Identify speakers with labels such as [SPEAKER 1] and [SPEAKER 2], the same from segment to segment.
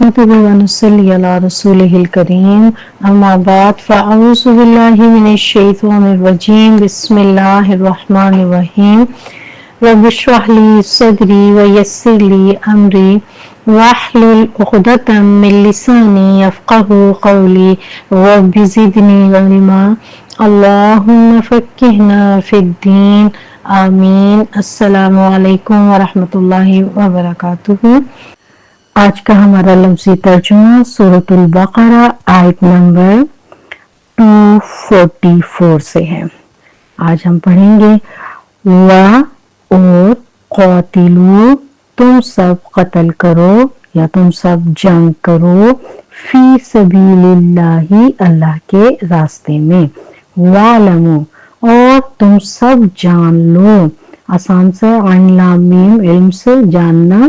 [SPEAKER 1] نحمده ونصلي على رسوله الكريم أما بعد فأعوذ بالله من الشيطان الرجيم بسم الله الرحمن الرحيم رب اشرح لي صدري ويسر لي أمري واحلل عقدة من لساني يفقهوا قولي رب زدني علما اللهم فقهنا في الدين آمین۔ السلام علیکم ورحمۃ اللہ وبرکاتہ۔ آج کا ہمارا لفظی ترجمہ سورۃ البقرہ آیت نمبر 244 سے ہے۔ آج ہم پڑھیں گے اور قاتلو، تم سب قتل کرو یا تم سب جنگ کرو، فی سبیل اللہ، اللہ کے راستے میں، وَاعْلَمُوا، اور تم سب جان لو، آسان سے عین لام میم علم سے جاننا،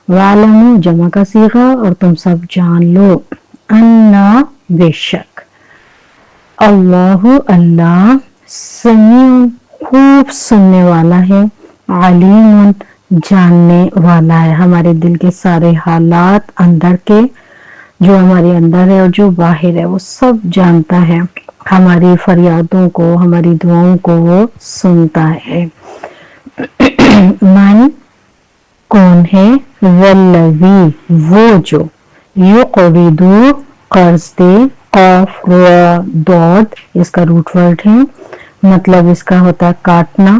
[SPEAKER 1] وَاعْلَمُوا جمع کا صیغہ، اور تم سب جان لو، انا بے شک، اللہ اللہ سمیع خوب سننے والا ہے، علیم جاننے والا ہے، ہمارے دل کے سارے حالات اندر کے، جو ہمارے اندر ہے اور جو باہر ہے وہ سب جانتا ہے، ہماری فریادوں کو، ہماری دعاؤں کو وہ سنتا ہے۔ من کون ہے، والذی وہ جو، یقرض قرض دے، قاف را ضاد اس کا روٹ ورڈ ہے، مطلب اس کا ہوتا ہے کاٹنا،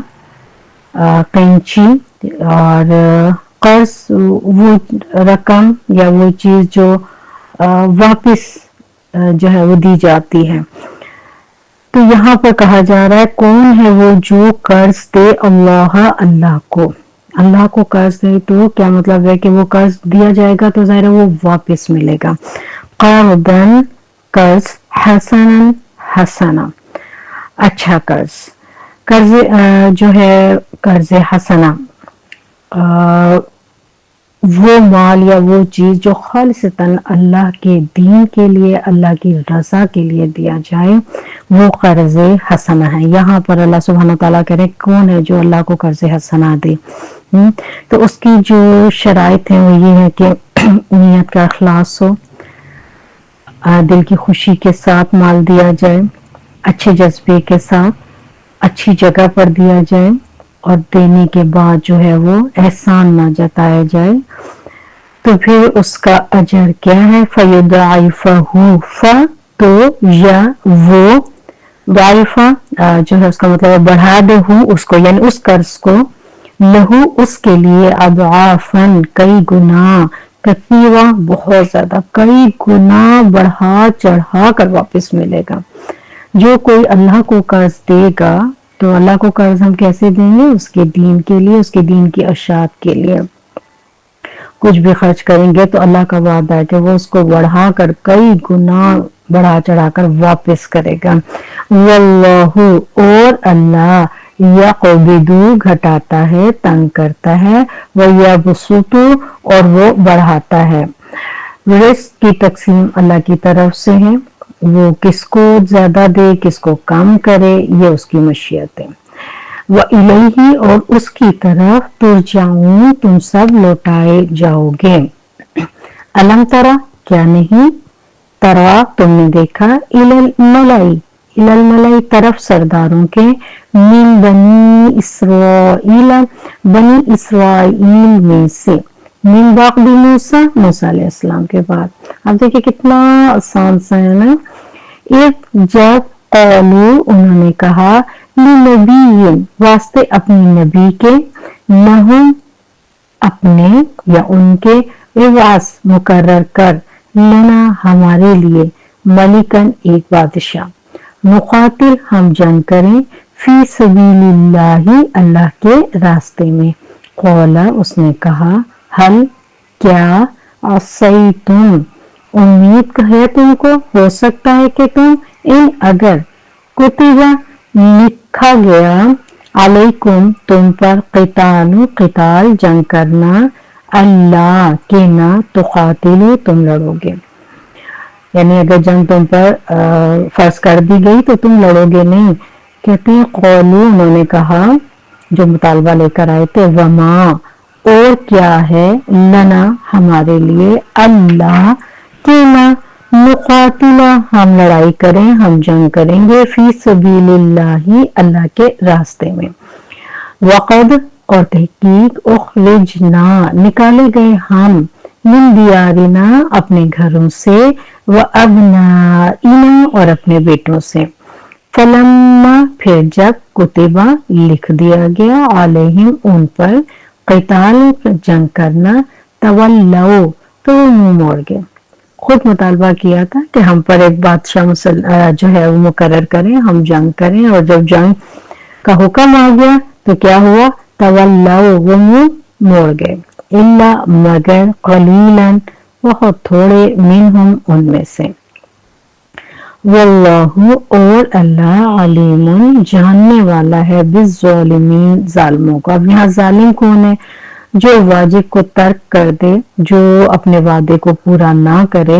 [SPEAKER 1] قینچی، اور قرض وہ رقم یا وہ چیز جو واپس جو ہے وہ دی جاتی ہے۔ تو یہاں پر کہا جا رہا ہے کون ہے وہ جو قرض دے اللہ کو، اللہ کو قرض دے، تو کیا مطلب ہے کہ وہ قرض دیا جائے گا تو ظاہر ہے وہ واپس ملے گا، قرضاً قرض، حسناً حسنا اچھا قرض، قرض جو ہے قرض حسنا وہ مال یا وہ چیز جو خالصتاً اللہ کے دین کے لیے، اللہ کی رضا کے لیے دیا جائے، وہ قرض حسنہ ہے۔ یہاں پر اللہ سبحانہ تعالیٰ کہہ رہے کون ہے جو اللہ کو قرض حسنہ دے، تو اس کی جو شرائط ہیں وہ یہ ہے کہ نیت کا اخلاص ہو، دل کی خوشی کے ساتھ مال دیا جائے، اچھے جذبے کے ساتھ، اچھی جگہ پر دیا جائے، اور دینے کے بعد جو ہے وہ احسان نہ جتایا جائے، تو پھر اس کا اجر کیا ہے، فَيُضَاعِفَهُ، تو یا وہ، ضعیفہ جو ہے اس کا مطلب ہے بڑھا دے ہوں اس کو، یعنی اس قرض کو، لہو اس کے لیے، اضعافاً کئی گنا، کثیرہ بہت زیادہ، کئی گنا بڑھا چڑھا کر واپس ملے گا۔ جو کوئی اللہ کو قرض دے گا تو اللہ کو قرض ہم کیسے دیں گے، اس کے دین کے لیے، اس کے دین کی اشاعت کے لیے کچھ بھی خرچ کریں گے تو اللہ کا وعدہ ہے کہ وہ اس کو بڑھا کر کئی گنا بڑھا چڑھا کر واپس کرے گا۔ واللہ اور اللہ، یقبض گھٹاتا ہے، تنگ کرتا ہے، ویبسط اور وہ بڑھاتا ہے، رزق کی تقسیم اللہ کی طرف سے ہے، وہ کس کو زیادہ دے کس کو کم کرے یہ اس کی مشیت ہے۔ وَإِلَيْهِ اور اس کی طرف، ترجعون تم سب لوٹائے جاؤ گے۔ الم ترا کیا نہیں، ترا تم نے دیکھا، الالملائی طرف سرداروں کے، من بنی اسرائیل بنی اسرائیل میں سے، من بعد موسیٰ موسیٰ علیہ السلام کے بعد۔ اب دیکھیں کتنا آسان سا ہے نا، ایک جب قالو انہوں نے کہا، لنبی واسطے اپنی نبی کے، لہم اپنے یا ان کے، ابعث مقرر کر، لنا ہمارے لیے، ملکن ایک بادشاہ، نقاتل ہم جنگ کریں، فی سبیل اللہ اللہ کے راستے میں، قولا اس نے کہا، حل کیا، عصیتم امید ہے تم کو، ہو سکتا ہے کہ تم، ان اگر، کتبہ لکھا گیا، علیکم تم پر، قتال جنگ کرنا، اللہ کے نہ تقاتلو تم لڑو گے، یعنی اگر جنگ تم پر فرض کر دی گئی تو تم لڑو گے نہیں۔ کہتے ہیں قولو انہوں نے کہا، جو مطالبہ لے کر آئے تھے، وما اور کیا ہے لنا ہمارے لیے اللہ کہ نہ نقاتلہ ہم لڑائی کریں، ہم جنگ کریں گے فی سبیل اللہ اللہ کے راستے میں، وقد اور تحقیق اخرجنا نکالے گئے ہم من دیارنا اپنے گھروں سے وابنائنا اور اپنے بیٹوں سے، فلما پھر جب کتبہ لکھ دیا گیا علیہم ان پر قتال جنگ کرنا تولو تو وہ منہ موڑ گئے، خود مطالبہ کیا تھا کہ ہم پر ایک بادشاہ جو ہے وہ مقرر کریں، ہم جنگ کریں، اور جب جنگ کا حکم آ گیا تو کیا ہوا تولو وہ منہ موڑ گئے، الا مگر قلیلا بہت تھوڑے منہم ان میں سے، واللہ اور اللہ علیم جاننے والا ہے بالظالمین ظالموں کو۔ اب یہاں ظالم کون ہے؟ جو واجب کو ترک کر دے، جو اپنے وعدے کو پورا نہ کرے،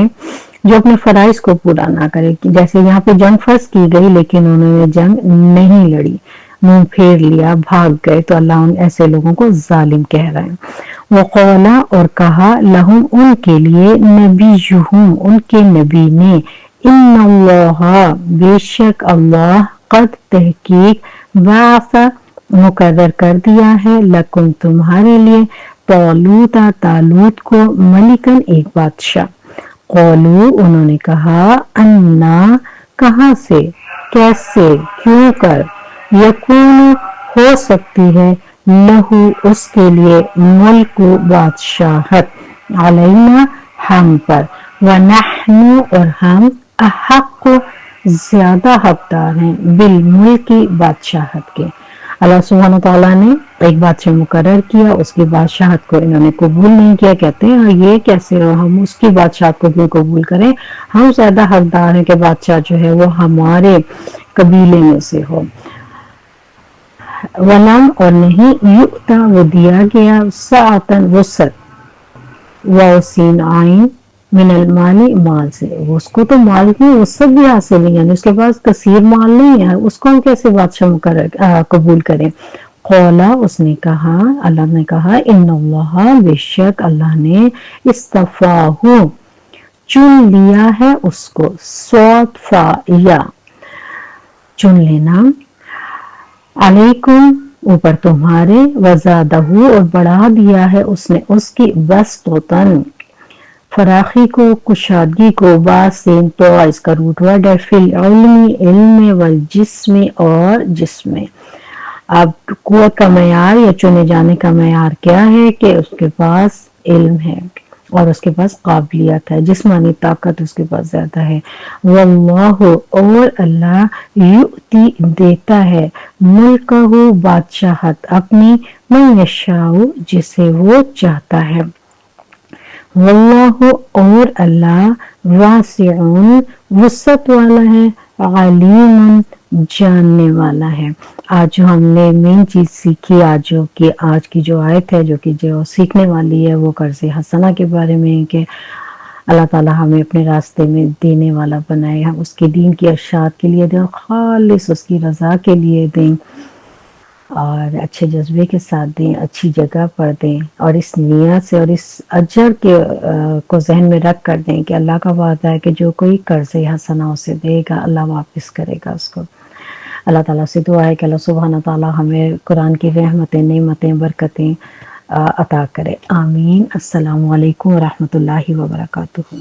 [SPEAKER 1] جو اپنے فرائض کو پورا نہ کرے، جیسے یہاں پہ جنگ فرض کی گئی لیکن انہوں نے جنگ نہیں لڑی، منہ پھیر لیا، بھاگ گئے، تو اللہ ان ایسے لوگوں کو ظالم کہہ رہے ہیں۔ وقولا اور کہا لہم ان کے لیے نبیہم ان کے نبی نے، ان اللہ بے شک اللہ قد تحقیق بعث مقرر کر دیا ہے لکم تمہارے لیے طالوت طالوت کو ملکن ایک بادشاہ، قولو انہوں نے کہا انا کہاں سے، کیسے، کیوں کر، یکون ہو سکتی ہے لہو اس کے لیے ملک بادشاہت علینا ہم پر، ونحن اور ہم احق زیادہ حقدار ہیں بالملک بادشاہت کے۔ اللہ سبحانہ تعالیٰ نے ایک بادشاہ مقرر کیا، اس کی بادشاہت کو انہوں نے قبول نہیں کیا، کہتے ہیں یہ کیسے ہو، ہم اس کی بادشاہت کو کیوں قبول کریں، ہم زیادہ حقدار ہیں کہ بادشاہ جو ہے وہ ہمارے قبیلے میں سے ہو۔ ولم اور نہیں یؤتا وہ دیا گیا سعتن وسعت وسین آئین من المال مال سے، اس کو تو مال کی وسعت بھی حاصل نہیں ہے، اس کے پاس کثیر مال نہیں ہے، اس کو ہم کیسے بادشاہ مقرر قبول کریں۔ قولا اس نے کہا، اللہ نے کہا ان اللہ بے شک اللہ نے اصطفاہ چن لیا ہے اس کو، صوت فایا چن لینا، علیکم اوپر تمہارے، وزادہ اور بڑھا دیا ہے اس نے اس کی بسطتن فراخی کو، کشادگی کو، باسین تو اس کا روٹ ورڈ ہے، فی العلم علم والجسم اور جسم میں۔ اب قوت کا معیار یا چنے جانے کا معیار کیا ہے کہ اس کے پاس علم ہے اور اس کے پاس قابلیت ہے، جسمانی طاقت اس کے پاس زیادہ ہے۔ واللہ اور اللہ یؤتی دیتا ہے ملکہ بادشاہت اپنی من یشاء جسے وہ چاہتا ہے، واللہ اور اللہ واسع وسعت والا ہے، علیم جاننے والا ہے۔ آج جو ہم نے مین چیز سیکھی، آج کی جو آیت ہے جو کہ جو سیکھنے والی ہے وہ قرض حسنہ کے بارے میں، کہ اللہ تعالیٰ ہمیں اپنے راستے میں دینے والا بنائے، ہم اس کے دین کی ارشاد کے لیے دیں، خالص اس کی رضا کے لیے دیں، اور اچھے جذبے کے ساتھ دیں، اچھی جگہ پر دیں، اور اس نیت سے اور اس اجر کو ذہن میں رکھ کر دیں کہ اللہ کا وعدہ ہے کہ جو کوئی قرض حسنہ اسے دے گا اللہ واپس کرے گا اس کو۔ اللہ تعالیٰ سے دعا ہے کہ اللہ سبحانہ تعالیٰ ہمیں قرآن کی رحمتیں، نعمتیں، برکتیں عطا کرے، آمین۔ السلام علیکم ورحمۃ اللہ وبرکاتہ۔